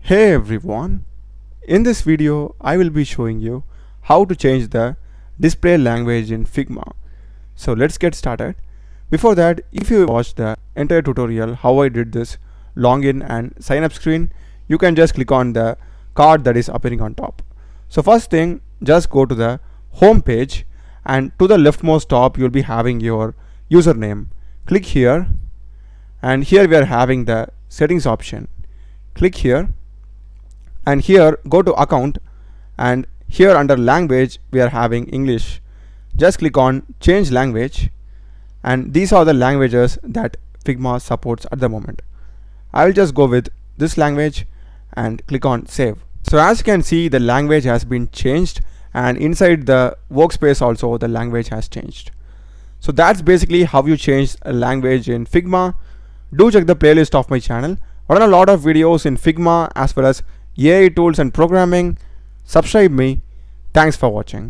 Hey everyone, in this video I will be showing you how to change the display language in Figma. So let's get started. Before that, if you watched the entire tutorial how I did this login and sign up screen, you can just click on the card that is appearing on top. So first thing, just go to the home page, and to the leftmost top you'll be having your username. Click here, and here we are having the settings option. Click here, and here go to account, and here under language we are having English. Just click on change language, and these are the languages that Figma supports at the moment. I will just go with this language and click on save. So as you can see, the language has been changed, and inside the workspace also the language has changed. So that's basically how you change a language in Figma. Do check the playlist of my channel. I run a lot of videos in Figma as well as AI tools and programming. Subscribe me. Thanks for watching.